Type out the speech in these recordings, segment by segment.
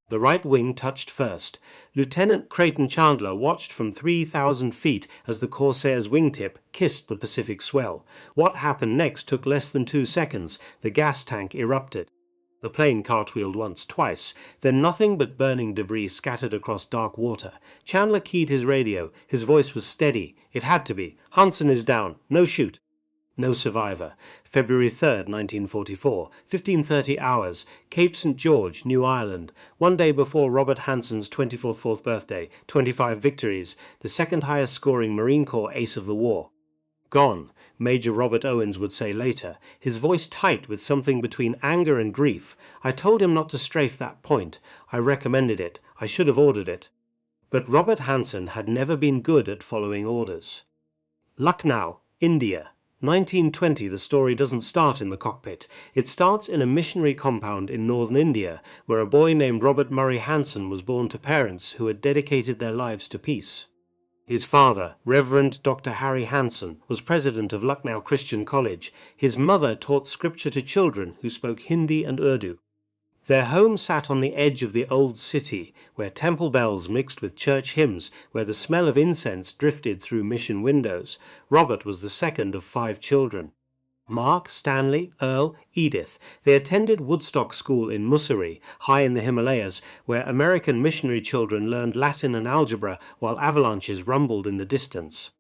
The right wing touched first. Lieutenant Creighton Chandler watched from 3,000 feet as the Corsair's wingtip kissed the Pacific swell. What happened next took less than 2 seconds. The gas tank erupted. The plane cartwheeled once, twice, then nothing but burning debris scattered across dark water. Chandler keyed his radio. His voice was steady. It had to be. Hanson is down. No shoot. No survivor. February 3rd, 1944, 15:30 hours, Cape St. George, New Ireland. One day before Robert Hanson's 24th birthday, 25 victories, the second highest scoring Marine Corps ace of the war. Gone, Major Robert Owens would say later, his voice tight with something between anger and grief. I told him not to strafe that point. I recommended it. I should have ordered it. But Robert Hanson had never been good at following orders. Lucknow, India. 1920. The story doesn't start in the cockpit. It starts in a missionary compound in northern India, where a boy named Robert Murray Hanson was born to parents who had dedicated their lives to peace. His father, Reverend Dr. Harry Hanson, was president of Lucknow Christian College. His mother taught scripture to children who spoke Hindi and Urdu. Their home sat on the edge of the old city, where temple bells mixed with church hymns, where the smell of incense drifted through mission windows. Robert was the second of 5 children. Mark, Stanley, Earl, Edith. They attended Woodstock School in Mussoorie, high in the Himalayas, where American missionary children learned Latin and algebra while avalanches rumbled in the distance.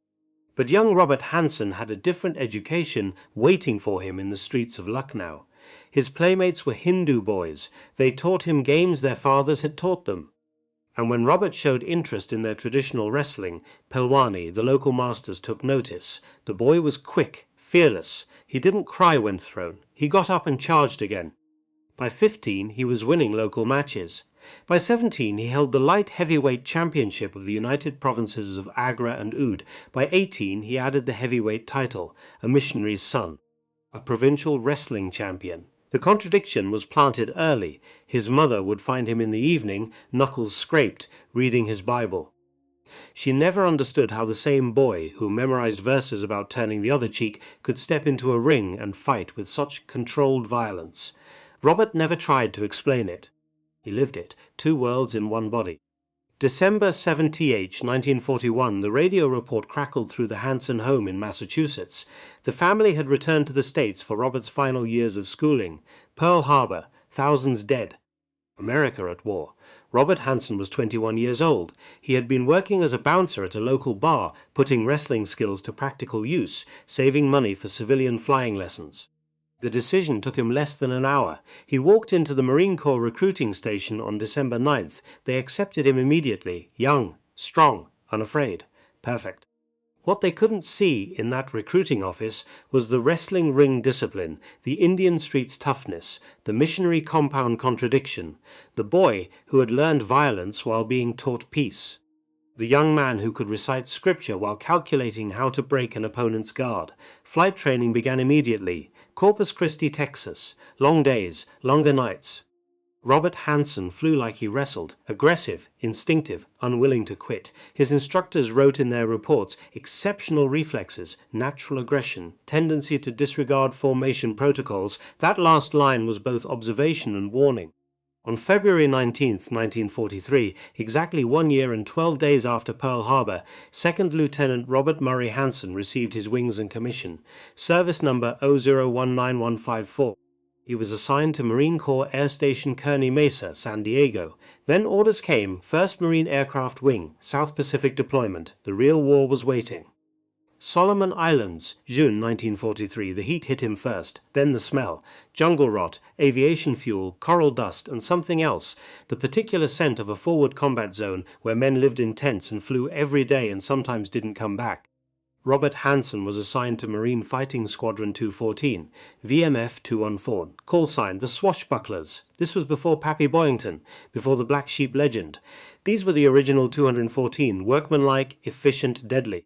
But young Robert Hanson had a different education waiting for him in the streets of Lucknow. His playmates were Hindu boys. They taught him games their fathers had taught them. And when Robert showed interest in their traditional wrestling, Pelwani, the local masters, took notice. The boy was quick, fearless. He didn't cry when thrown. He got up and charged again. By 15, he was winning local matches. By 17, he held the light heavyweight championship of the United Provinces of Agra and Oud. By 18, he added the heavyweight title, a missionary's son, a provincial wrestling champion. The contradiction was planted early. His mother would find him in the evening, knuckles scraped, reading his Bible. She never understood how the same boy, who memorized verses about turning the other cheek, could step into a ring and fight with such controlled violence. Robert never tried to explain it. He lived it, 2 worlds in one body. December 7th, 1941, the radio report crackled through the Hanson home in Massachusetts. The family had returned to the States for Robert's final years of schooling. Pearl Harbor, thousands dead. America at war. Robert Hanson was 21 years old. He had been working as a bouncer at a local bar, putting wrestling skills to practical use, saving money for civilian flying lessons. The decision took him less than an hour. He walked into the Marine Corps recruiting station on December 9th. They accepted him immediately. Young, strong, unafraid. Perfect. What they couldn't see in that recruiting office was the wrestling ring discipline, the Indian streets toughness, the missionary compound contradiction, the boy who had learned violence while being taught peace, the young man who could recite scripture while calculating how to break an opponent's guard. Flight training began immediately. Corpus Christi, Texas. Long days, longer nights. Robert Hanson flew like he wrestled, aggressive, instinctive, unwilling to quit. His instructors wrote in their reports exceptional reflexes, natural aggression, tendency to disregard formation protocols. That last line was both observation and warning. On February 19, 1943, exactly 1 year and 12 days after Pearl Harbor, 2nd Lieutenant Robert Murray Hanson received his wings and commission, service number 0019154. He was assigned to Marine Corps Air Station Kearny Mesa, San Diego. Then orders came, 1st Marine Aircraft Wing, South Pacific deployment. The real war was waiting. Solomon Islands, June 1943. The heat hit him first, then the smell. Jungle rot, aviation fuel, coral dust, and something else. The particular scent of a forward combat zone where men lived in tents and flew every day and sometimes didn't come back. Robert Hanson was assigned to Marine Fighting Squadron 214, VMF 214, call sign the Swashbucklers. This was before Pappy Boyington, before the Black Sheep legend. These were the original 214, workmanlike, efficient, deadly.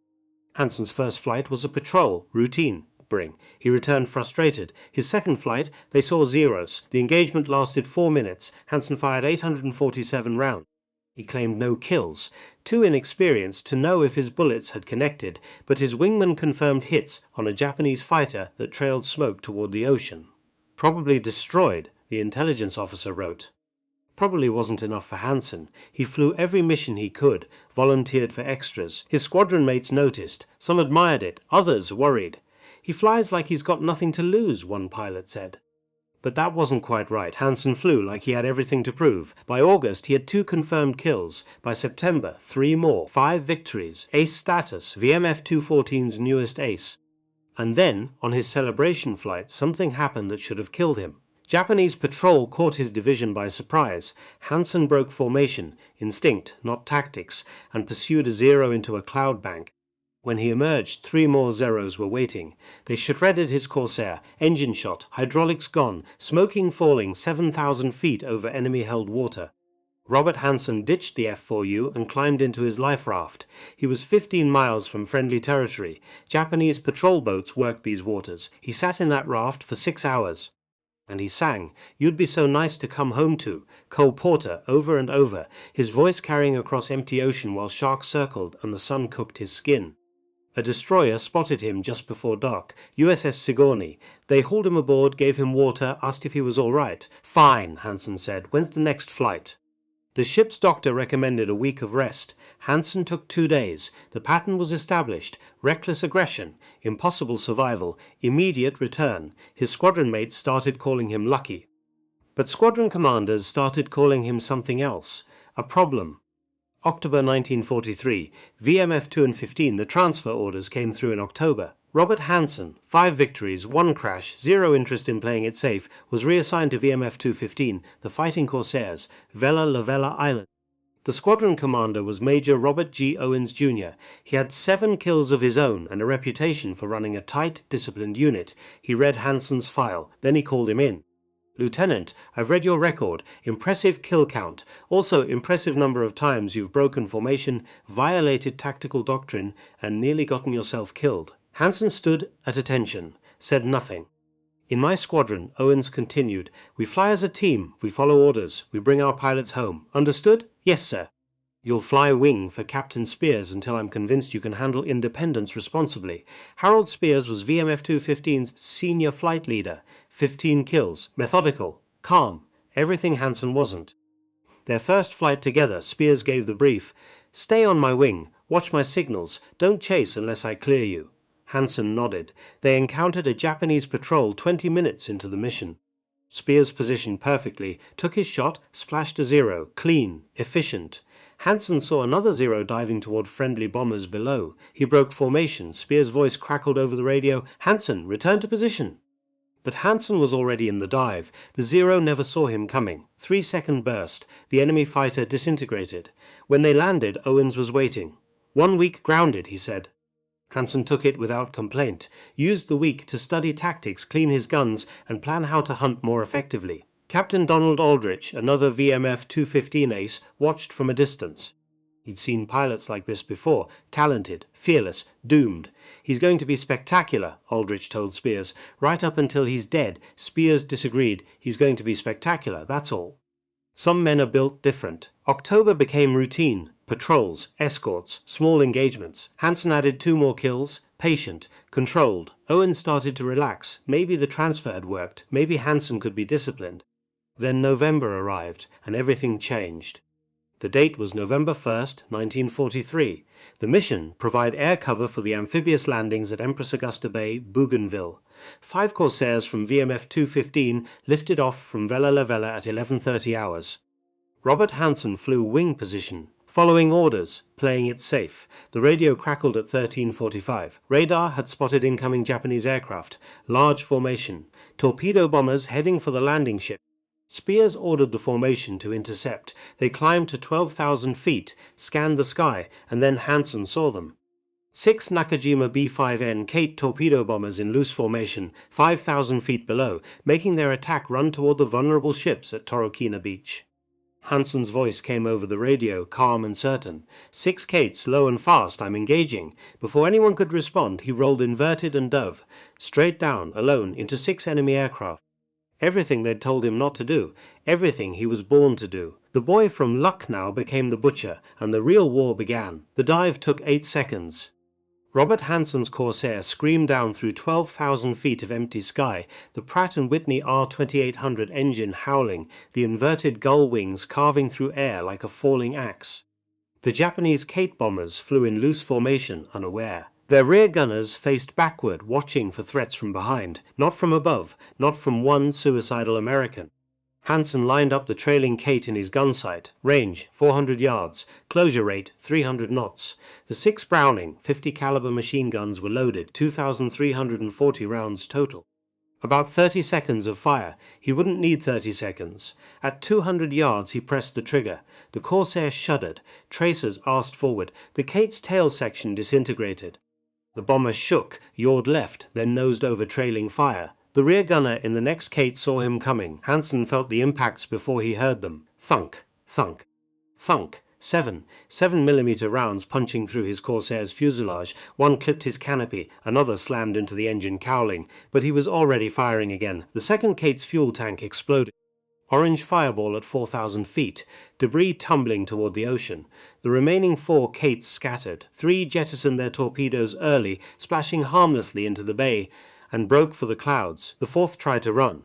Hanson's first flight was a patrol, routine. Bring. He returned frustrated. His second flight, they saw zeros. The engagement lasted 4 minutes. Hanson fired 847 rounds. He claimed no kills, too inexperienced to know if his bullets had connected, but his wingman confirmed hits on a Japanese fighter that trailed smoke toward the ocean. Probably destroyed, the intelligence officer wrote. Probably wasn't enough for Hanson. He flew every mission he could, volunteered for extras. His squadron mates noticed. Some admired it, others worried. "He flies like he's got nothing to lose," one pilot said. But that wasn't quite right. Hanson flew like he had everything to prove. By August, he had 2 confirmed kills. By September, 3 more. 5 victories. Ace status, VMF 214's newest ace. And then, on his celebration flight, something happened that should have killed him. Japanese patrol caught his division by surprise. Hanson broke formation, instinct, not tactics, and pursued a zero into a cloud bank. When he emerged, 3 more Zeros were waiting. They shredded his Corsair, engine shot, hydraulics gone, smoking falling 7,000 feet over enemy-held water. Robert Hanson ditched the F-4U and climbed into his life raft. He was 15 miles from friendly territory. Japanese patrol boats worked these waters. He sat in that raft for 6 hours. And he sang, "You'd Be So Nice to Come Home To," Cole Porter, over and over, his voice carrying across empty ocean while sharks circled and the sun cooked his skin. A destroyer spotted him just before dark, USS Sigourney. They hauled him aboard, gave him water, asked if he was all right. "Fine," Hanson said. "When's the next flight?" The ship's doctor recommended a week of rest. Hanson took 2 days. The pattern was established. Reckless aggression, impossible survival, immediate return. His squadron mates started calling him lucky. But squadron commanders started calling him something else. A problem. October 1943. VMF 2 and 15, the transfer orders came through in October. Robert Hanson, 5 victories, 1 crash, 0 interest in playing it safe, was reassigned to VMF 215, the Fighting Corsairs, Vella La Vella Island. The squadron commander was Major Robert G. Owens, Jr. He had 7 kills of his own and a reputation for running a tight, disciplined unit. He read Hanson's file. Then he called him in. "Lieutenant, I've read your record. Impressive kill count. Also impressive number of times you've broken formation, violated tactical doctrine, and nearly gotten yourself killed." Hanson stood at attention, said nothing. "In my squadron," Owens continued, "we fly as a team, we follow orders, we bring our pilots home. Understood?" "Yes, sir." "You'll fly wing for Captain Spears until I'm convinced you can handle independence responsibly." Harold Spears was VMF 215's senior flight leader. 15 kills, methodical, calm, everything Hanson wasn't. Their first flight together, Spears gave the brief, "Stay on my wing, watch my signals, don't chase unless I clear you." Hanson nodded. They encountered a Japanese patrol 20 minutes into the mission. Spears positioned perfectly, took his shot, splashed a zero, clean, efficient. Hanson saw another zero diving toward friendly bombers below. He broke formation. Spears' voice crackled over the radio, "Hanson, return to position." But Hanson was already in the dive. The zero never saw him coming. 3-second burst. The enemy fighter disintegrated. When they landed, Owens was waiting. "1 week grounded," he said. Hanson took it without complaint, used the week to study tactics, clean his guns, and plan how to hunt more effectively. Captain Donald Aldrich, another VMF 215 ace, watched from a distance. He'd seen pilots like this before, talented, fearless, doomed. "He's going to be spectacular," Aldrich told Spears. "Right up until he's dead." Spears disagreed. "He's going to be spectacular, that's all." Some men are built different. October became routine. Patrols, escorts, small engagements. Hanson added 2 more kills. Patient, controlled. Owens started to relax. Maybe the transfer had worked. Maybe Hanson could be disciplined. Then November arrived, and everything changed. The date was November 1st, 1943. The mission, provide air cover for the amphibious landings at Empress Augusta Bay, Bougainville. 5 Corsairs from VMF 215 lifted off from Vella La Vella at 11:30 hours. Robert Hanson flew wing position, following orders, playing it safe. The radio crackled at 13:45. Radar had spotted incoming Japanese aircraft. Large formation. Torpedo bombers heading for the landing ship. Spears ordered the formation to intercept. They climbed to 12,000 feet, scanned the sky, and then Hanson saw them. 6 Nakajima B-5N Kate torpedo bombers in loose formation, 5,000 feet below, making their attack run toward the vulnerable ships at Torokina Beach. Hanson's voice came over the radio, calm and certain. 6 Kates, low and fast, I'm engaging. Before anyone could respond, he rolled inverted and dove, straight down, alone, into 6 enemy aircraft. Everything they'd told him not to do, everything he was born to do. The boy from Lucknow became the butcher, and the real war began. The dive took 8 seconds. Robert Hanson's Corsair screamed down through 12,000 feet of empty sky, the Pratt & Whitney R2800 engine howling, the inverted gull wings carving through air like a falling axe. The Japanese Kate bombers flew in loose formation, unaware. Their rear gunners faced backward, watching for threats from behind, not from above, not from one suicidal American. Hanson lined up the trailing Kate in his gun sight. Range 400 yards, closure rate 300 knots. The 6 Browning 50 caliber machine guns were loaded, 2,340 rounds total. About 30 seconds of fire. He wouldn't need 30 seconds. At 200 yards he pressed the trigger. The Corsair shuddered. Tracers arsed forward. The Kate's tail section disintegrated. The bomber shook, yawed left, then nosed over trailing fire. The rear gunner in the next Kate saw him coming. Hanson felt the impacts before he heard them. Thunk, thunk, thunk. 7mm rounds punching through his Corsair's fuselage. One clipped his canopy, another slammed into the engine cowling, but he was already firing again. The second Kate's fuel tank exploded. Orange fireball at 4,000 feet, debris tumbling toward the ocean. The remaining 4 Kates scattered. 3 jettisoned their torpedoes early, splashing harmlessly into the bay, and broke for the clouds. The 4th tried to run.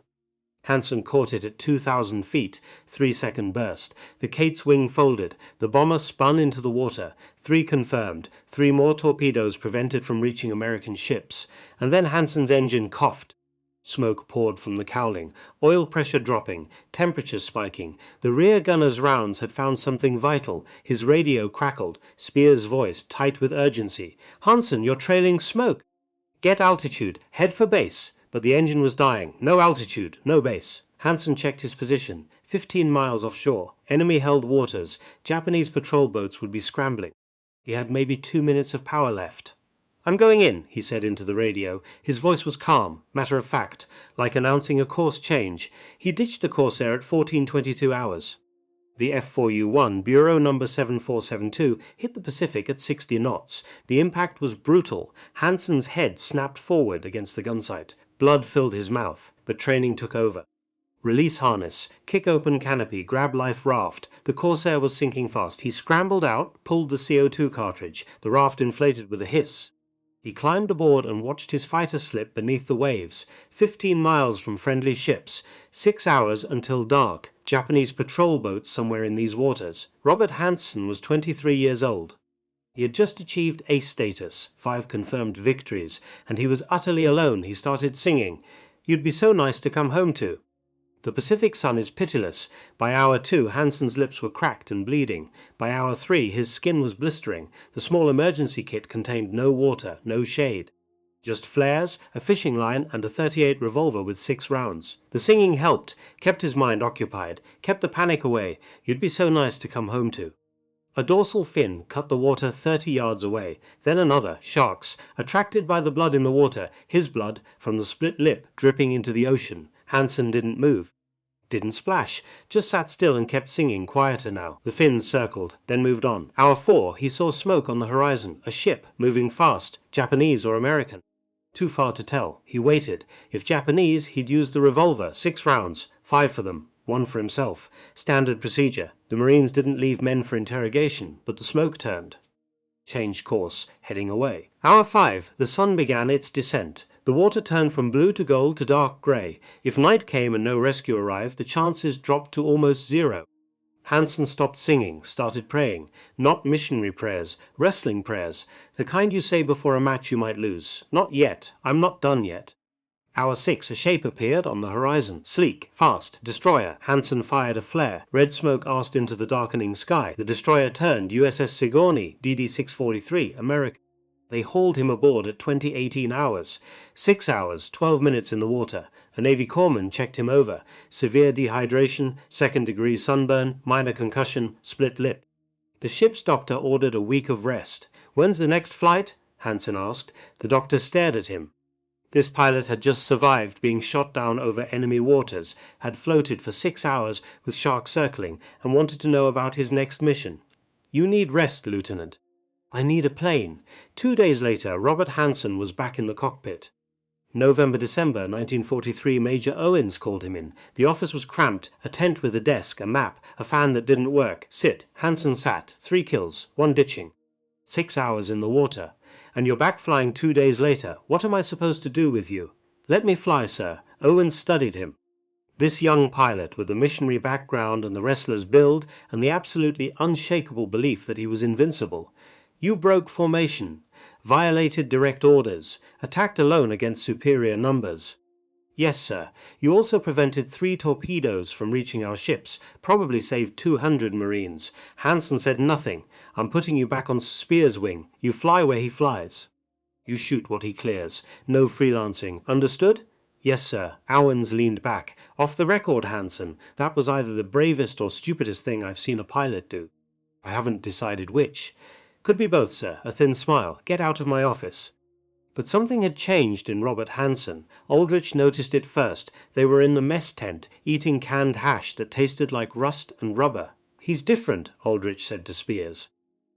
Hanson caught it at 2,000 feet, 3-second burst. The Kate's wing folded. The bomber spun into the water. 3 confirmed. 3 more torpedoes prevented from reaching American ships. And then Hanson's engine coughed. Smoke poured from the cowling, oil pressure dropping, temperature spiking. The rear gunner's rounds had found something vital. His radio crackled, Spear's voice tight with urgency. "Hanson, you're trailing smoke." "Get altitude, head for base." But the engine was dying. No altitude, no base. Hanson checked his position. 15 miles offshore. Enemy-held waters. Japanese patrol boats would be scrambling. He had maybe 2 minutes of power left. "I'm going in," he said into the radio. His voice was calm, matter of fact, like announcing a course change. He ditched the Corsair at 14:22 hours. The F4U-1, Bureau number 7472, hit the Pacific at 60 knots. The impact was brutal. Hanson's head snapped forward against the gun sight. Blood filled his mouth, but training took over. Release harness, kick open canopy, grab life raft. The Corsair was sinking fast. He scrambled out, pulled the CO2 cartridge. The raft inflated with a hiss. He climbed aboard and watched his fighter slip beneath the waves. 15 miles from friendly ships. 6 hours until dark. Japanese patrol boats somewhere in these waters. Robert Hanson was 23 years old. He had just achieved ace status, 5 confirmed victories, and he was utterly alone. He started singing, "You'd be so nice to come home to." The Pacific sun is pitiless. By hour 2, Hanson's lips were cracked and bleeding. By hour 3, his skin was blistering. The small emergency kit contained no water, no shade. Just flares, a fishing line, and a .38 revolver with 6 rounds. The singing helped, kept his mind occupied, kept the panic away. "You'd be so nice to come home to." A dorsal fin cut the water 30 yards away. Then another, sharks, attracted by the blood in the water, his blood, from the split lip, dripping into the ocean. Hanson didn't move. Didn't splash, just sat still and kept singing, quieter now. The fins circled, then moved on. Hour 4, he saw smoke on the horizon, a ship, moving fast, Japanese or American. Too far to tell. He waited. If Japanese, he'd use the revolver, 6 rounds, 5 for them, 1 for himself. Standard procedure. The Marines didn't leave men for interrogation, but the smoke turned. Changed course, heading away. Hour 5, the sun began its descent. The water turned from blue to gold to dark grey. If night came and no rescue arrived, the chances dropped to almost 0. Hanson stopped singing, started praying. Not missionary prayers, wrestling prayers, the kind you say before a match you might lose. "Not yet. I'm not done yet." Hour 6, a shape appeared on the horizon. Sleek, fast, destroyer. Hanson fired a flare. Red smoke asked into the darkening sky. The destroyer turned. USS Sigourney, DD-643, American. They hauled him aboard at 2018 hours. 6 hours, 12 minutes in the water. A Navy corpsman checked him over. Severe dehydration, 2nd-degree sunburn, minor concussion, split lip. The ship's doctor ordered a week of rest. "When's the next flight?" Hanson asked. The doctor stared at him. This pilot had just survived being shot down over enemy waters, had floated for 6 hours with sharks circling, and wanted to know about his next mission. "You need rest, Lieutenant." "I need a plane." 2 days later, Robert Hanson was back in the cockpit. November-December 1943, Major Owens called him in. The office was cramped, a tent with a desk, a map, a fan that didn't work. "Sit." Hanson sat. 3 kills, 1 ditching. 6 hours in the water. And you're back flying 2 days later. What am I supposed to do with you? Let me fly, sir. Owen studied him. This young pilot, with the missionary background and the wrestler's build and the absolutely unshakable belief that he was invincible. You broke formation, violated direct orders, attacked alone against superior numbers. Yes, sir. You also prevented 3 torpedoes from reaching our ships, probably saved 200 Marines. Hanson said nothing. I'm putting you back on Spear's wing. You fly where he flies. You shoot what he clears. No freelancing. Understood? Yes, sir. Owens leaned back. Off the record, Hanson. That was either the bravest or stupidest thing I've seen a pilot do. I haven't decided which. Could be both, sir. A thin smile. Get out of my office. But something had changed in Robert Hanson. Aldrich noticed it first. They were in the mess tent, eating canned hash that tasted like rust and rubber. He's different, Aldrich said to Spears.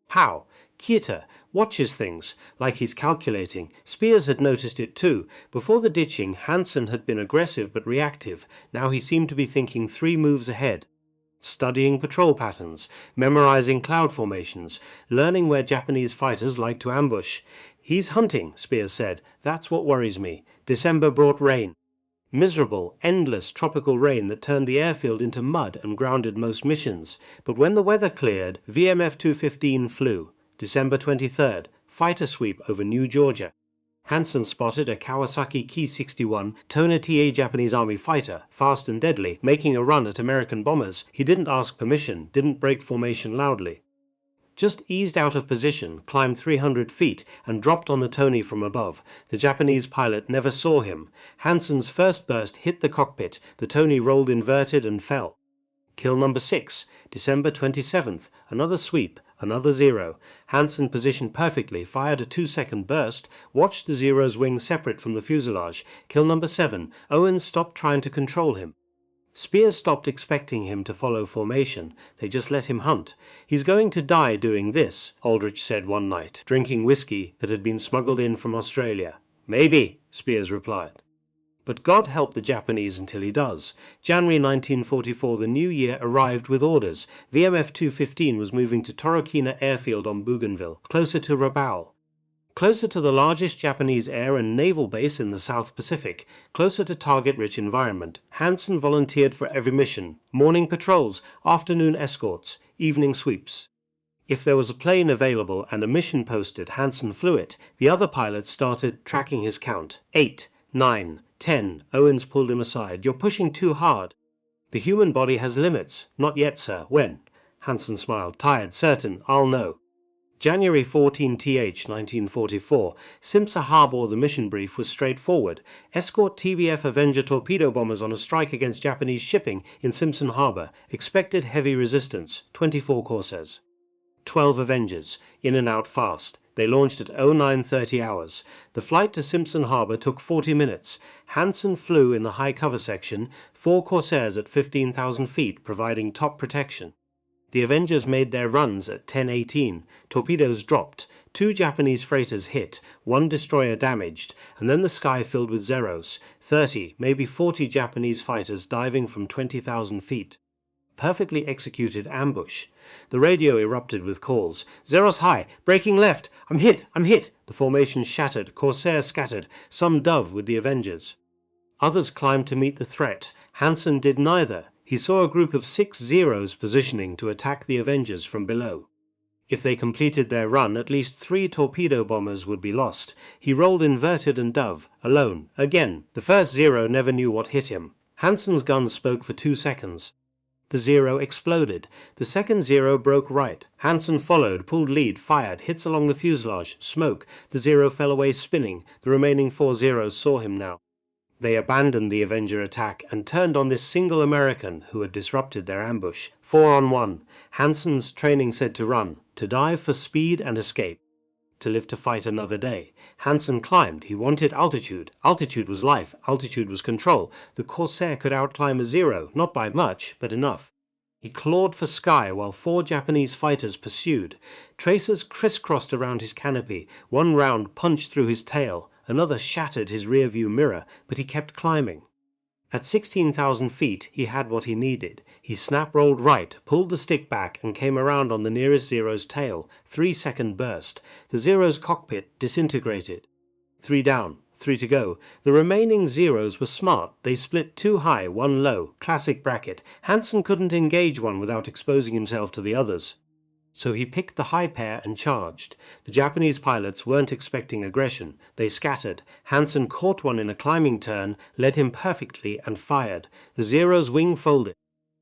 How? Keita watches things, like he's calculating. Spears had noticed it too. Before the ditching, Hanson had been aggressive but reactive. Now he seemed to be thinking 3 moves ahead. Studying patrol patterns, memorizing cloud formations, learning where Japanese fighters like to ambush. He's hunting, Spears said. That's what worries me. December brought rain. Miserable, endless tropical rain that turned the airfield into mud and grounded most missions. But when the weather cleared, VMF 215 flew. December 23rd, fighter sweep over New Georgia. Hanson spotted a Kawasaki Ki-61 Toner TA Japanese Army fighter, fast and deadly, making a run at American bombers. He didn't ask permission, didn't break formation loudly. Just eased out of position, climbed 300 feet, and dropped on the Tony from above. The Japanese pilot never saw him. Hanson's first burst hit the cockpit. The Tony rolled inverted and fell. Kill number 6, December 27th. Another sweep, another 0. Hanson positioned perfectly, fired a 2-second burst, watched the Zero's wing separate from the fuselage. Kill number 7. Owens stopped trying to control him. Spears stopped expecting him to follow formation. They just let him hunt. He's going to die doing this, Aldrich said one night, drinking whiskey that had been smuggled in from Australia. Maybe, Spears replied. But God help the Japanese until he does. January 1944, the new year arrived with orders. VMF 215 was moving to Torokina Airfield on Bougainville, closer to Rabaul. Closer to the largest Japanese air and naval base in the South Pacific, closer to target-rich environment. Hanson volunteered for every mission. Morning patrols, afternoon escorts, evening sweeps. If there was a plane available and a mission posted, Hanson flew it. The other pilots started tracking his count. 8, 9, 10. Owens pulled him aside. You're pushing too hard. The human body has limits. Not yet, sir. When? Hanson smiled. Tired, certain. I'll know. January 14th, 1944. Simpson Harbor. The mission brief was straightforward. Escort TBF Avenger torpedo bombers on a strike against Japanese shipping in Simpson Harbor. Expected heavy resistance. 24 Corsairs. 12 Avengers. In and out fast. They launched at 0930 hours. The flight to Simpson Harbor took 40 minutes. Hanson flew in the high cover section, 4 Corsairs at 15,000 feet, providing top protection. The Avengers made their runs at 10:18. Torpedoes dropped. 2 Japanese freighters hit, 1 destroyer damaged, and then the sky filled with Zeros. 30, maybe 40 Japanese fighters diving from 20,000 feet. Perfectly executed ambush. The radio erupted with calls. Zeros high, breaking left. I'm hit. The formation shattered, Corsair scattered, some dove with the Avengers. Others climbed to meet the threat. Hanson did neither. He saw a group of 6 Zeros positioning to attack the Avengers from below. If they completed their run, at least 3 torpedo bombers would be lost. He rolled inverted and dove, alone, again. The first Zero never knew what hit him. Hanson's gun spoke for 2 seconds. The Zero exploded. The second Zero broke right. Hanson followed, pulled lead, fired, hits along the fuselage, smoke. The Zero fell away spinning. The remaining 4 Zeros saw him now. They abandoned the Avenger attack and turned on this single American who had disrupted their ambush. 4 on 1. Hanson's training said to run, to dive for speed and escape, to live to fight another day. Hanson climbed. He wanted altitude. Altitude was life. Altitude was control. The Corsair could outclimb a Zero, not by much, but enough. He clawed for sky while 4 Japanese fighters pursued. Tracers crisscrossed around his canopy. 1 round punched through his tail. Another shattered his rear-view mirror, but he kept climbing. At 16,000 feet, he had what he needed. He snap-rolled right, pulled the stick back, and came around on the nearest Zero's tail. 3-second burst. The Zero's cockpit disintegrated. 3 down, 3 to go. The remaining Zeros were smart. They split 2 high, 1 low. Classic bracket. Hanson couldn't engage one without exposing himself to the others. So he picked the high pair and charged. The Japanese pilots weren't expecting aggression. They scattered. Hanson caught one in a climbing turn, led him perfectly, and fired. The Zero's wing folded.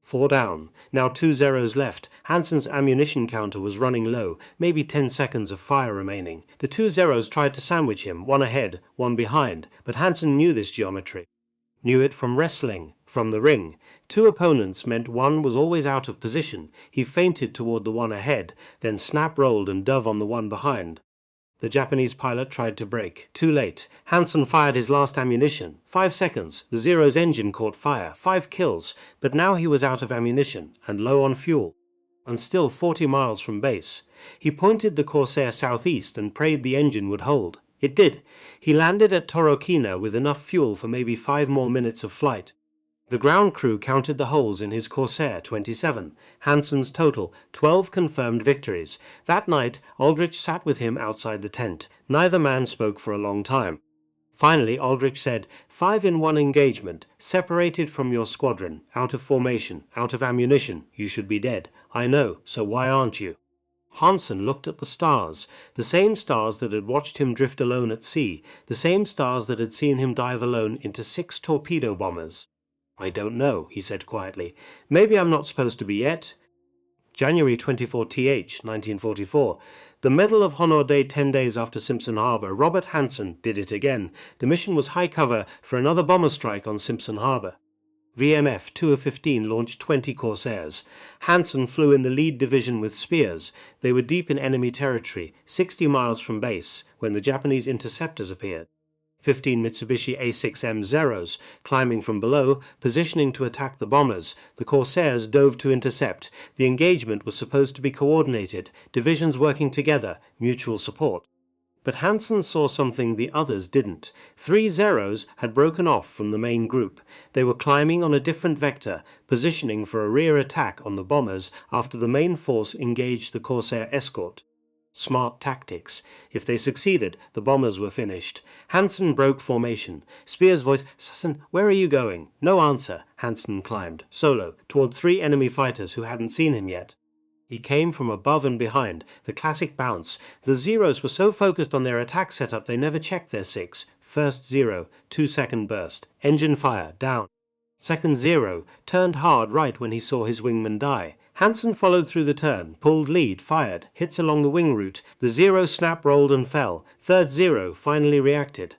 4 down. Now 2 Zeros left. Hanson's ammunition counter was running low, maybe 10 seconds of fire remaining. The 2 Zeros tried to sandwich him, one ahead, one behind, but Hanson knew this geometry. Knew it from wrestling, from the ring. 2 opponents meant one was always out of position. He feinted toward the one ahead, then snap-rolled and dove on the one behind. The Japanese pilot tried to brake. Too late. Hanson fired his last ammunition. 5 seconds. The Zero's engine caught fire. 5 kills. But now he was out of ammunition and low on fuel. And still 40 miles from base. He pointed the Corsair southeast and prayed the engine would hold. It did. He landed at Torokina with enough fuel for maybe 5 more minutes of flight. The ground crew counted the holes in his Corsair, 27. Hanson's total, 12 confirmed victories. That night, Aldrich sat with him outside the tent. Neither man spoke for a long time. Finally, Aldrich said, 5 in 1 engagement, separated from your squadron, out of formation, out of ammunition. You should be dead. I know, so why aren't you? Hanson looked at the stars, the same stars that had watched him drift alone at sea, the same stars that had seen him dive alone into 6 torpedo bombers. I don't know, he said quietly. Maybe I'm not supposed to be yet. January 24th, 1944. The Medal of Honor Day 10 days after Simpson Harbor, Robert Hanson did it again. The mission was high cover for another bomber strike on Simpson Harbor. VMF 2 of 15 launched 20 Corsairs. Hanson flew in the lead division with Spears. They were deep in enemy territory, 60 miles from base, when the Japanese interceptors appeared. 15 Mitsubishi A6M Zeros, climbing from below, positioning to attack the bombers. The Corsairs dove to intercept. The engagement was supposed to be coordinated, divisions working together, mutual support. But Hanson saw something the others didn't. 3 Zeros had broken off from the main group. They were climbing on a different vector, positioning for a rear attack on the bombers after the main force engaged the Corsair escort. Smart tactics. If they succeeded, the bombers were finished. Hanson broke formation. Spears' voice, "Susan, where are you going?" No answer. Hanson climbed, solo, toward 3 enemy fighters who hadn't seen him yet. He came from above and behind, the classic bounce. The Zeros were so focused on their attack setup they never checked their 6. First 0, 2-second burst. Engine fire, down. Second 0, turned hard right when he saw his wingman die. Hanson followed through the turn, pulled lead, fired, hits along the wing route. The 0 snap-rolled and fell. Third 0 finally reacted.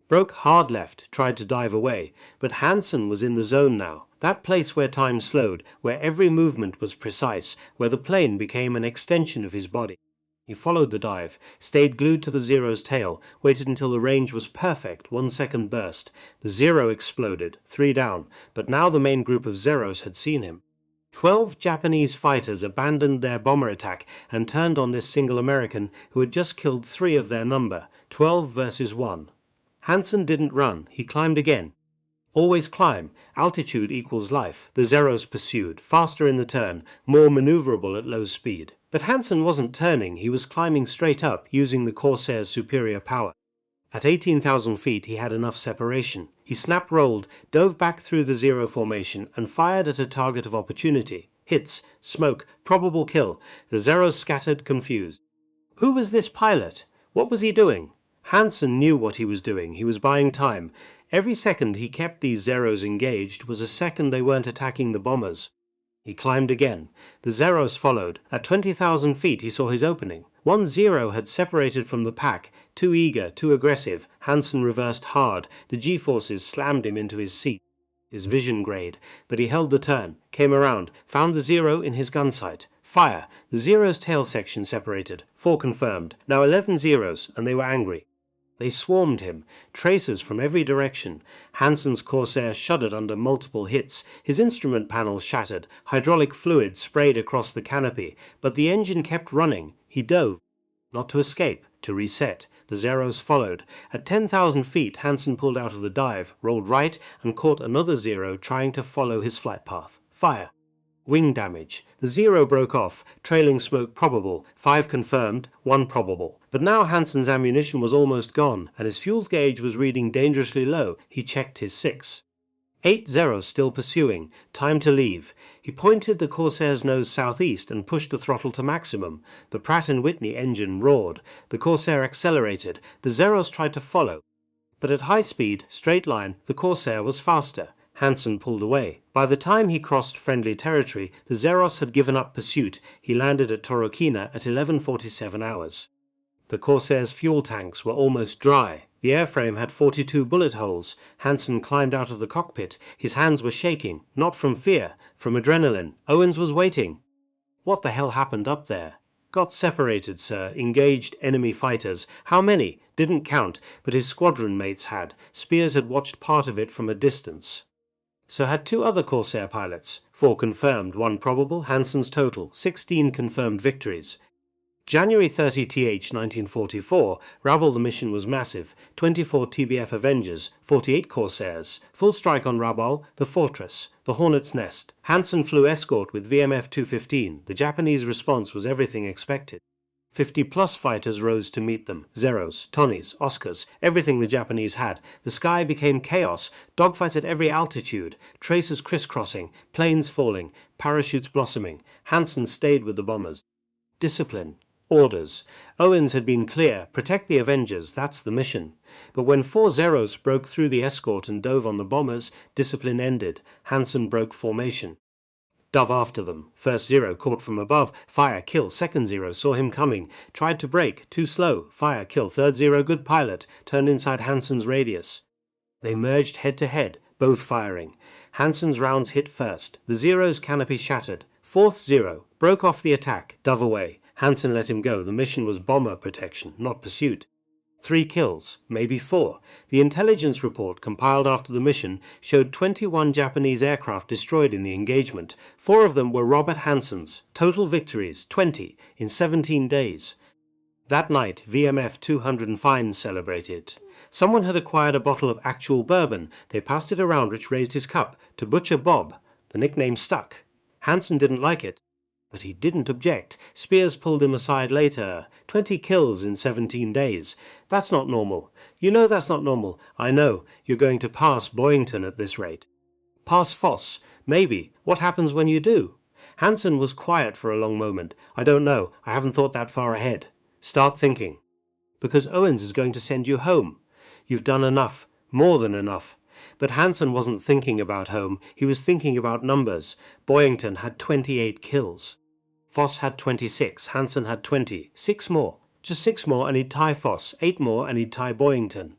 Broke hard left, tried to dive away. But Hanson was in the zone now. That place where time slowed, where every movement was precise, where the plane became an extension of his body. He followed the dive, stayed glued to the Zero's tail, waited until the range was perfect, 1-second burst. The 0 exploded, 3 down, but now the main group of Zeros had seen him. 12 Japanese fighters abandoned their bomber attack and turned on this single American who had just killed 3 of their number, 12 versus 1. Hanson didn't run, he climbed again. Always climb. Altitude equals life. The Zeros pursued, faster in the turn, more maneuverable at low speed. But Hanson wasn't turning, he was climbing straight up, using the Corsair's superior power. At 18,000 feet he had enough separation. He snap-rolled, dove back through the 0 formation, and fired at a target of opportunity. Hits, smoke, probable kill. The Zeros scattered, confused. Who was this pilot? What was he doing? Hanson knew what he was doing. He was buying time. Every second he kept these Zeros engaged was a second they weren't attacking the bombers. He climbed again. The Zeros followed. At 20,000 feet he saw his opening. 1 0 had separated from the pack. Too eager, too aggressive. Hanson reversed hard. The G-forces slammed him into his seat. His vision grayed, but he held the turn, came around, found the 0 in his gun sight. Fire! The 0's tail section separated. 4 confirmed. Now 11 Zeros, and they were angry. They swarmed him, tracers from every direction. Hanson's Corsair shuddered under multiple hits. His instrument panel shattered. Hydraulic fluid sprayed across the canopy. But the engine kept running. He dove. not to escape, to reset. The Zeros followed. At 10,000 feet, Hanson pulled out of the dive, rolled right, and caught another Zero trying to follow his flight path. Fire. Wing damage. The Zero broke off, trailing smoke probable, 5 confirmed, 1 probable. But now Hanson's ammunition was almost gone, and his fuel gauge was reading dangerously low. He checked his 6. 8 Zeros still pursuing. Time to leave. He pointed the Corsair's nose southeast and pushed the throttle to maximum. The Pratt & Whitney engine roared. The Corsair accelerated. The Zeros tried to follow. But at high speed, straight line, the Corsair was faster. Hanson pulled away. By the time he crossed friendly territory, the Zeros had given up pursuit. He landed at Torokina at 11:47 hours. The Corsair's fuel tanks were almost dry. The airframe had 42 bullet holes. Hanson climbed out of the cockpit. His hands were shaking, not from fear, from adrenaline. Owens was waiting. What the hell happened up there? Got separated, sir. Engaged enemy fighters. How many? Didn't count, but his squadron mates had. Spears had watched part of it from a distance. So had 2 other Corsair pilots. 4 confirmed, 1 probable. Hanson's total, 16 confirmed victories. January 30 th 1944, Rabble the mission was massive. 24 TBF Avengers, 48 Corsairs. Full strike on Rabaul, the Fortress, the Hornet's Nest. Hanson flew escort with VMF 215. The Japanese response was everything expected. 50-plus fighters rose to meet them. Zeros, Tonnies, Oscars, everything the Japanese had. The sky became chaos. Dogfights at every altitude. Tracers crisscrossing. Planes falling. Parachutes blossoming. Hanson stayed with the bombers. Discipline. Orders. Owens had been clear. Protect the Avengers. That's the mission. But when 4 Zeros broke through the escort and dove on the bombers, discipline ended. Hanson broke formation. Dove after them. First Zero caught from above. Fire, kill. Second Zero saw him coming. Tried to brake. Too slow. Fire, kill. Third Zero, good pilot. Turned inside Hanson's radius. They merged head to head, both firing. Hanson's rounds hit first. The Zero's canopy shattered. Fourth Zero broke off the attack. Dove away. Hanson let him go. The mission was bomber protection, not pursuit. 3 kills, maybe 4. The intelligence report compiled after the mission showed 21 Japanese aircraft destroyed in the engagement. 4 of them were Robert Hanson's. Total victories, 20, in 17 days. That night, VMF 205 celebrated. Someone had acquired a bottle of actual bourbon. They passed it around, which raised his cup. To Butcher Bob. The nickname stuck. Hanson didn't like it. But he didn't object. Spears pulled him aside later. 20 kills in 17 days. That's not normal. You know that's not normal. I know. You're going to pass Boyington at this rate. Pass Foss. Maybe. What happens when you do? Hanson was quiet for a long moment. I don't know. I haven't thought that far ahead. Start thinking. Because Owens is going to send you home. You've done enough. More than enough. But Hanson wasn't thinking about home. He was thinking about numbers. Boyington had 28 kills. Foss had 26, Hanson had 20, 6 more. Just 6 more and he'd tie Foss, 8 more and he'd tie Boyington.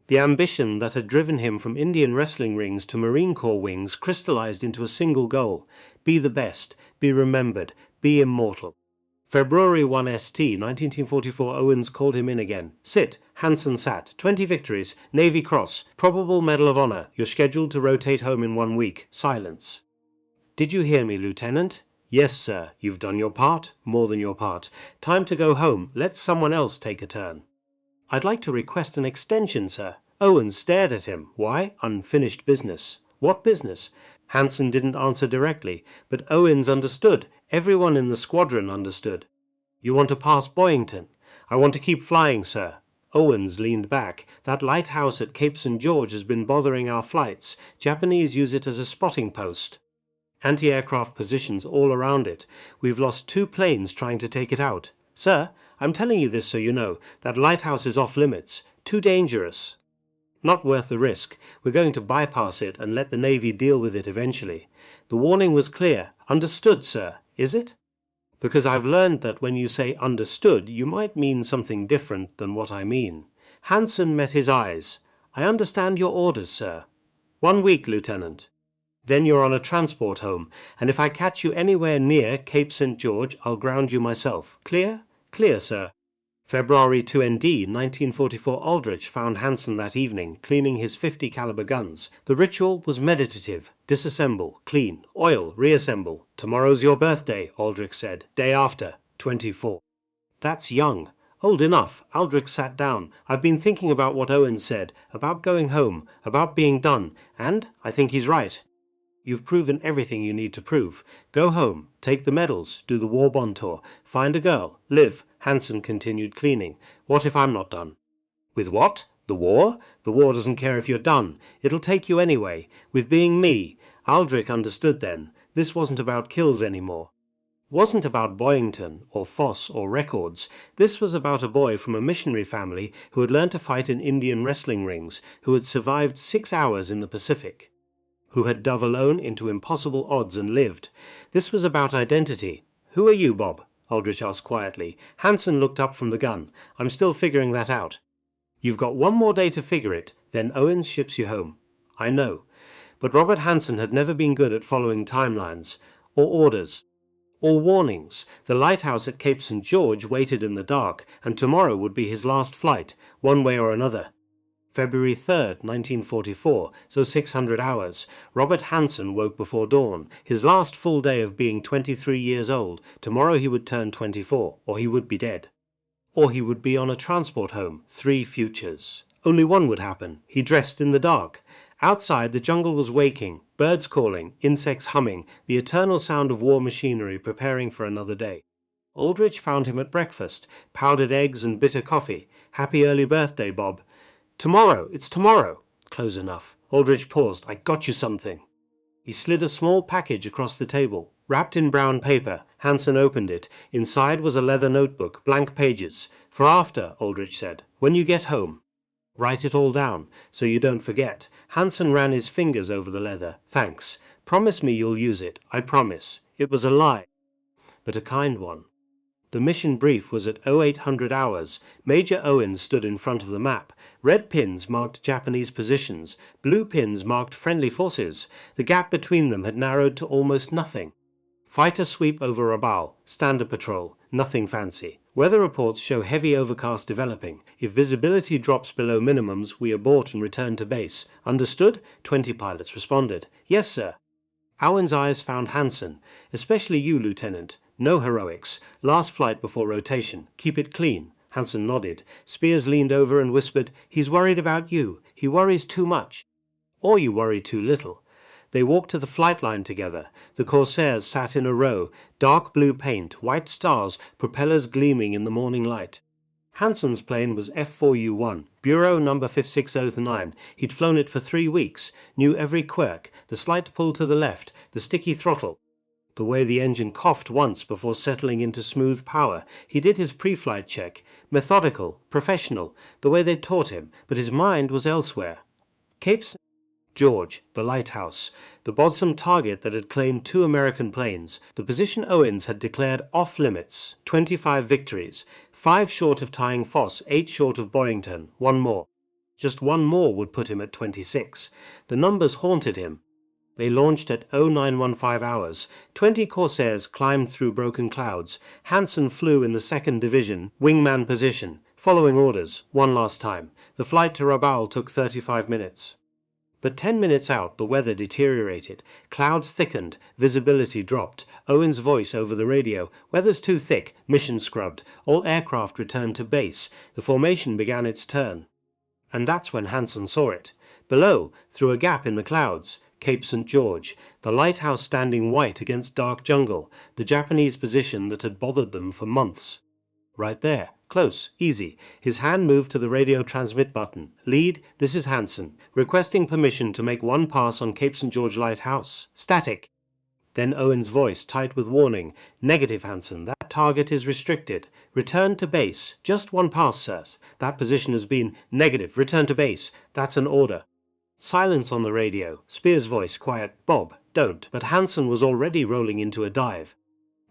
The ambition that had driven him from Indian wrestling rings to Marine Corps wings crystallized into a single goal. Be the best, be remembered, be immortal. February 1 ST, 1944, Owens called him in again. Sit. Hanson sat. 20 victories. Navy Cross. Probable Medal of Honor. You're scheduled to rotate home in 1 week. Silence. Did you hear me, Lieutenant? Yes, sir. You've done your part. More than your part. Time to go home. Let someone else take a turn. I'd like to request an extension, sir. Owens stared at him. Why? Unfinished business. What business? Hanson didn't answer directly, but Owens understood. Everyone in the squadron understood. You want to pass Boyington? I want to keep flying, sir. Owens leaned back. That lighthouse at Cape St. George has been bothering our flights. Japanese use it as a spotting post. Anti-aircraft positions all around it. We've lost 2 planes trying to take it out. Sir, I'm telling you this so you know. That lighthouse is off limits. Too dangerous. Not worth the risk. We're going to bypass it and let the Navy deal with it eventually. The warning was clear. Understood, sir. Is it? Because I've learned that when you say understood, you might mean something different than what I mean. Hanson met his eyes. I understand your orders, sir. 1 week, Lieutenant. Then you're on a transport home, and if I catch you anywhere near Cape St. George, I'll ground you myself. Clear? Clear, sir. February 2ND, 1944, Aldrich found Hanson that evening, cleaning his 50 caliber guns. The ritual was meditative. Disassemble, clean, oil, reassemble. Tomorrow's your birthday, Aldrich said. Day after, 24. That's young. Old enough. Aldrich sat down. I've been thinking about what Owen said, about going home, about being done, and I think he's right. You've proven everything you need to prove. Go home, take the medals, do the war bond tour, find a girl, live. Hanson continued cleaning. What if I'm not done? With what? The war? The war doesn't care if you're done. It'll take you anyway. With being me. Aldrich understood then. This wasn't about kills anymore. Wasn't about Boyington, or Foss, or records. This was about a boy from a missionary family who had learned to fight in Indian wrestling rings, who had survived 6 hours in the Pacific, who had dove alone into impossible odds and lived. This was about identity. Who are you, Bob? Aldrich asked quietly. Hanson looked up from the gun. I'm still figuring that out. You've got one more day to figure it, then Owens ships you home. I know. But Robert Hanson had never been good at following timelines, or orders, or warnings. The lighthouse at Cape St. George waited in the dark, and tomorrow would be his last flight, one way or another. February 3rd, 1944, so 600 hours. Robert Hanson woke before dawn, his last full day of being 23 years old. Tomorrow he would turn 24, or he would be dead. Or he would be on a transport home. 3 futures. Only one would happen. He dressed in the dark. Outside, the jungle was waking, birds calling, insects humming, the eternal sound of war machinery preparing for another day. Aldrich found him at breakfast, powdered eggs and bitter coffee. Happy early birthday, Bob. Tomorrow, it's tomorrow. Close enough. Aldrich paused. I got you something. He slid a small package across the table, wrapped in brown paper. Hanson opened it. Inside was a leather notebook, blank pages. For after, Aldrich said, when you get home. Write it all down, so you don't forget. Hanson ran his fingers over the leather. Thanks. Promise me you'll use it. I promise. It was a lie, but a kind one. The mission brief was at 0800 hours. Major Owens stood in front of the map. Red pins marked Japanese positions. Blue pins marked friendly forces. The gap between them had narrowed to almost nothing. Fighter sweep over Rabaul. Standard patrol. Nothing fancy. Weather reports show heavy overcast developing. If visibility drops below minimums, we abort and return to base. Understood? 20 pilots responded. Yes, sir. Owen's eyes found Hanson. Especially you, Lieutenant. No heroics. Last flight before rotation. Keep it clean. Hanson nodded. Spears leaned over and whispered, He's worried about you. He worries too much. Or you worry too little. They walked to the flight line together. The Corsairs sat in a row, dark blue paint, white stars, propellers gleaming in the morning light. Hanson's plane was F4U1, Bureau number 5609. He'd flown it for 3 weeks, knew every quirk, the slight pull to the left, the sticky throttle, the way the engine coughed once before settling into smooth power. He did his pre-flight check, methodical, professional, the way they'd taught him, but his mind was elsewhere. Cape St. George, the lighthouse, the bothersome target that had claimed 2 American planes, the position Owens had declared off-limits, 25 victories, 5 short of tying Foss, 8 short of Boyington, 1 more. Just 1 more would put him at 26. The numbers haunted him. They launched at 0915 hours. 20 Corsairs climbed through broken clouds. Hanson flew in the 2nd Division, wingman position, following orders, one last time. The flight to Rabaul took 35 minutes. But 10 minutes out, the weather deteriorated. Clouds thickened, visibility dropped. Owen's voice over the radio. Weather's too thick, mission scrubbed. All aircraft returned to base. The formation began its turn. And that's when Hanson saw it. Below, through a gap in the clouds, Cape St. George, the lighthouse standing white against dark jungle, the Japanese position that had bothered them for months. Right there. Close. Easy. His hand moved to the radio transmit button. Lead, this is Hanson. Requesting permission to make 1 pass on Cape St. George Lighthouse. Static. Then Owen's voice, tight with warning. Negative, Hanson. That target is restricted. Return to base. Just 1 pass, sirs. That position has been negative. Return to base. That's an order. Silence on the radio. Spears' voice, quiet. Bob, don't. But Hanson was already rolling into a dive.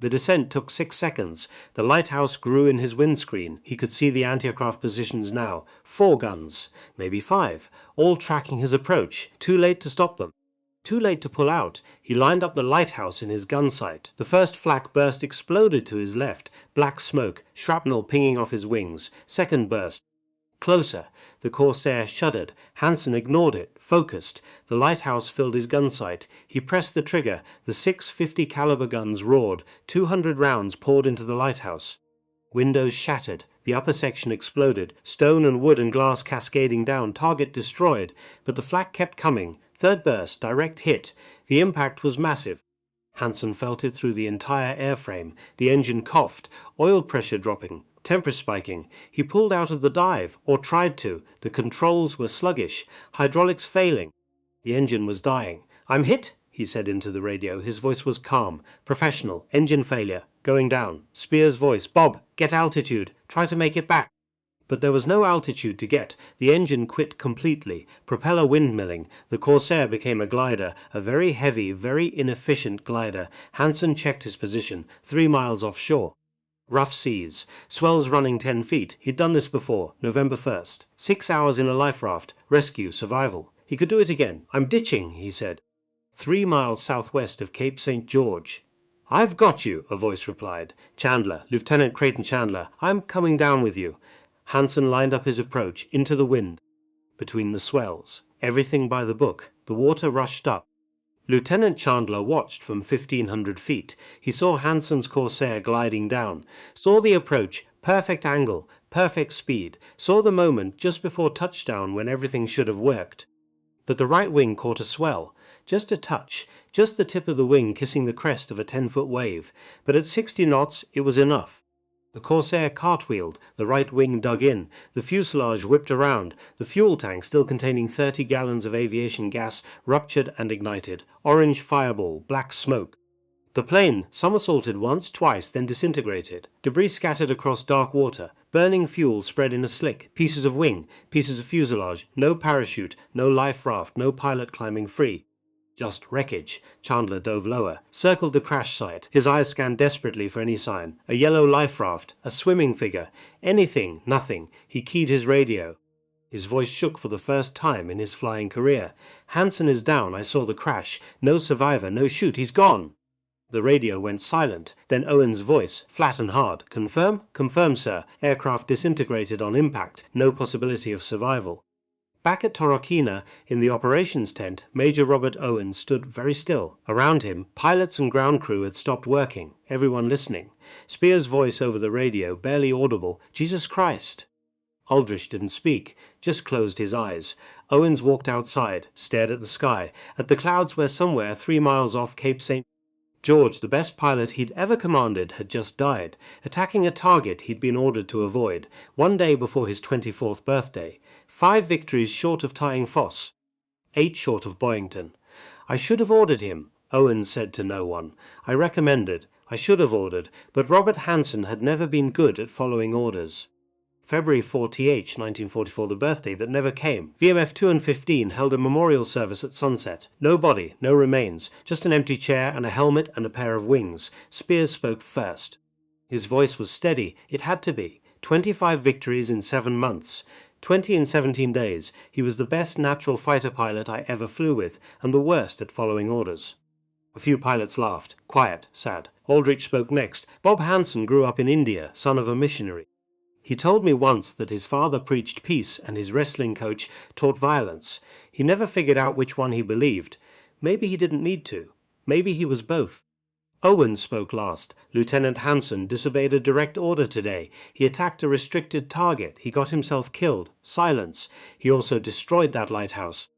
The descent took 6 seconds. The lighthouse grew in his windscreen. He could see the anti-aircraft positions now. 4 guns, maybe 5, all tracking his approach. Too late to stop them. Too late to pull out. He lined up the lighthouse in his gun sight. The first flak burst exploded to his left. Black smoke, shrapnel pinging off his wings. Second burst. Closer. The Corsair shuddered. Hanson ignored it, focused. The lighthouse filled his gun sight. He pressed the trigger. The 6 50 caliber guns roared. 200 rounds poured into the lighthouse. Windows shattered, the upper section exploded, stone and wood and glass cascading down, target destroyed, but the flak kept coming. Third burst, direct hit. The impact was massive. Hanson felt it through the entire airframe. The engine coughed, oil pressure dropping, temperature spiking. He pulled out of the dive, or tried to. The controls were sluggish, hydraulics failing. The engine was dying. "I'm hit," he said into the radio. His voice was calm, professional. "Engine failure. Going down." Spears' voice. "Bob, get altitude. Try to make it back." But there was no altitude to get. The engine quit completely. Propeller windmilling. The Corsair became a glider, a very heavy, very inefficient glider. Hanson checked his position, 3 miles offshore. Rough seas. Swells running 10 feet. He'd done this before, November 1st. 6 hours in a life raft. Rescue, survival. He could do it again. "I'm ditching," he said. 3 miles southwest of Cape St. George. "I've got you," a voice replied. Chandler, Lieutenant Creighton Chandler. "I'm coming down with you." Hanson lined up his approach, into the wind, between the swells. Everything by the book. The water rushed up. Lieutenant Chandler watched from 1,500 feet. He saw Hanson's Corsair gliding down, saw the approach, perfect angle, perfect speed, saw the moment just before touchdown when everything should have worked. But the right wing caught a swell. Just a touch, just the tip of the wing kissing the crest of a 10-foot wave. But at 60 knots, it was enough. The Corsair cartwheeled, the right wing dug in, the fuselage whipped around, the fuel tank, still containing 30 gallons of aviation gas, ruptured and ignited. Orange fireball, black smoke. The plane somersaulted once, twice, then disintegrated. Debris scattered across dark water. Burning fuel spread in a slick. Pieces of wing, pieces of fuselage. No parachute, no life raft, no pilot climbing free. Just wreckage. Chandler dove lower, circled the crash site. His eyes scanned desperately for any sign. A yellow life raft, a swimming figure. Anything, nothing. He keyed his radio. His voice shook for the first time in his flying career. "Hanson is down. I saw the crash. No survivor, no chute. He's gone." The radio went silent. Then Owen's voice, flat and hard. "Confirm?" "Confirm, sir. Aircraft disintegrated on impact. No possibility of survival." Back at Torokina, in the operations tent, Major Robert Owen stood very still. Around him, pilots and ground crew had stopped working, everyone listening. Spears' voice over the radio, barely audible. "Jesus Christ!" Aldrich didn't speak, just closed his eyes. Owens walked outside, stared at the sky, at the clouds where somewhere 3 miles off Cape St. George, the best pilot he'd ever commanded, had just died, attacking a target he'd been ordered to avoid, one day before his 24th birthday. 5 victories short of tying Foss, 8 short of Boyington. "I should have ordered him," Owens said to no one. "I recommended. I should have ordered, but Robert Hanson had never been good at following orders." February 4th, 1944, the birthday that never came. VMF 2 and 15 held a memorial service at sunset. No body, no remains, just an empty chair and a helmet and a pair of wings. Spears spoke first. His voice was steady. It had to be. 25 victories in 7 months. 20 in 17 days. He was the best natural fighter pilot I ever flew with, and the worst at following orders. A few pilots laughed. Quiet, sad. Aldrich spoke next. "Bob Hanson grew up in India, son of a missionary. He told me once that his father preached peace and his wrestling coach taught violence. He never figured out which one he believed. Maybe he didn't need to. Maybe he was both." Owen spoke last. "Lieutenant Hanson disobeyed a direct order today. He attacked a restricted target. He got himself killed. Silence. He also destroyed that lighthouse.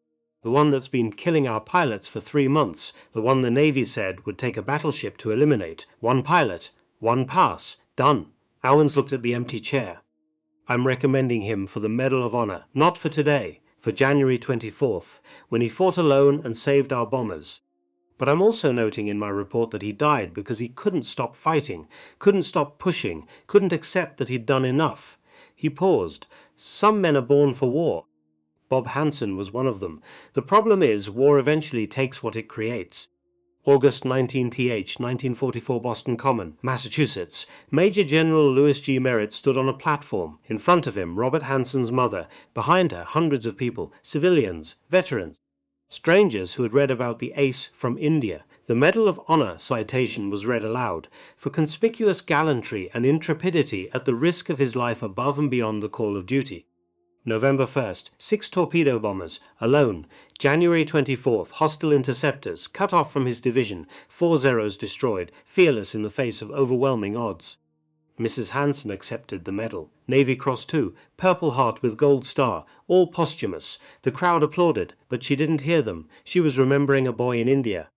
The one that's been killing our pilots for 3 months. The one the Navy said would take a battleship to eliminate. 1 pilot. 1 pass. Done." Owens looked at the empty chair. "I'm recommending him for the Medal of Honor, not for today, for January 24th, when he fought alone and saved our bombers. But I'm also noting in my report that he died because he couldn't stop fighting, couldn't stop pushing, couldn't accept that he'd done enough." He paused. "Some men are born for war. Bob Hanson was one of them. The problem is, war eventually takes what it creates." August 19th, 1944, Boston Common, Massachusetts. Major General Louis G. Merritt stood on a platform. In front of him, Robert Hanson's mother. Behind her, hundreds of people, civilians, veterans, strangers who had read about the ace from India. The Medal of Honor citation was read aloud. "For conspicuous gallantry and intrepidity at the risk of his life above and beyond the call of duty." November 1st, 6 torpedo bombers, alone. January 24th, hostile interceptors, cut off from his division, 4 Zeros destroyed, fearless in the face of overwhelming odds. Mrs. Hanson accepted the medal. Navy Cross too, Purple Heart with Gold Star, all posthumous. The crowd applauded, but she didn't hear them. She was remembering a boy in India,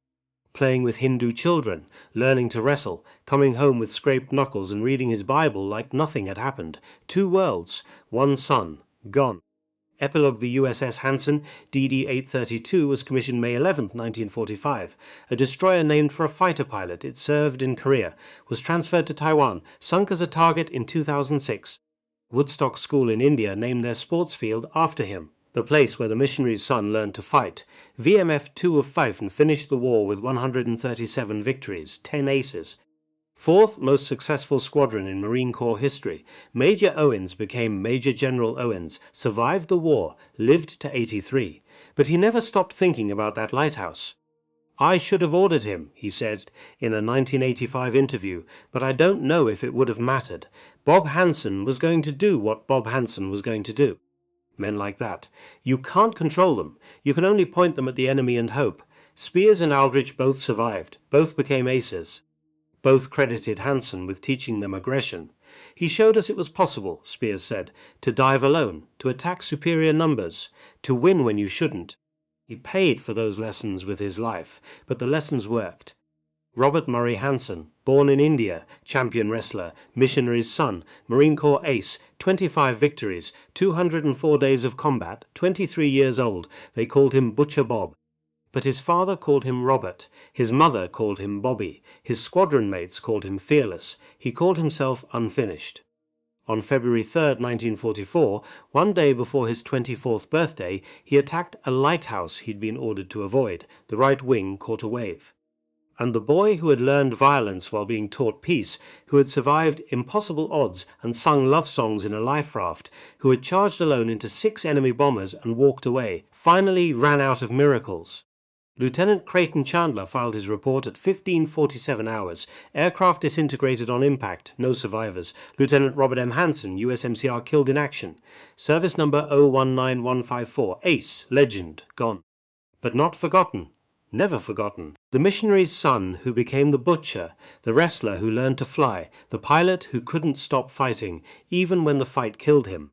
playing with Hindu children, learning to wrestle, coming home with scraped knuckles and reading his Bible like nothing had happened. 2 worlds, 1 son, gone. Epilogue, the USS Hanson, DD-832, was commissioned May 11, 1945. A destroyer named for a fighter pilot. It served in Korea, was transferred to Taiwan, sunk as a target in 2006. Woodstock School in India named their sports field after him, the place where the missionary's son learned to fight. VMF 2 of Fife and finished the war with 137 victories, 10 aces. 4th most successful squadron in Marine Corps history. Major Owens became Major General Owens, survived the war, lived to 83. But he never stopped thinking about that lighthouse. I should have ordered him, he said in a 1985 interview, but I don't know if it would have mattered. Bob Hanson was going to do what Bob Hanson was going to do. Men like that. You can't control them. You can only point them at the enemy and hope. Spears and Aldrich both survived. Both became aces. Both credited Hanson with teaching them aggression. He showed us it was possible, Spears said, to dive alone, to attack superior numbers, to win when you shouldn't. He paid for those lessons with his life, but the lessons worked. Robert Murray Hanson, born in India, champion wrestler, missionary's son, Marine Corps ace, 25 victories, 204 days of combat, 23 years old. They called him Butcher Bob. But his father called him Robert, his mother called him Bobby, his squadron mates called him Fearless. He called himself Unfinished. On February 3, 1944, one day before his 24th birthday, he attacked a lighthouse he'd been ordered to avoid. The right wing caught a wave. And the boy who had learned violence while being taught peace, who had survived impossible odds and sung love songs in a life raft, who had charged alone into 6 enemy bombers and walked away, finally ran out of miracles. Lieutenant Creighton Chandler filed his report at 15:47 hours. Aircraft disintegrated on impact, no survivors. Lieutenant Robert M. Hanson, USMCR, killed in action. Service number 019154, ace, legend, gone. But not forgotten. Never forgotten. The missionary's son who became the butcher, the wrestler who learned to fly, the pilot who couldn't stop fighting, even when the fight killed him.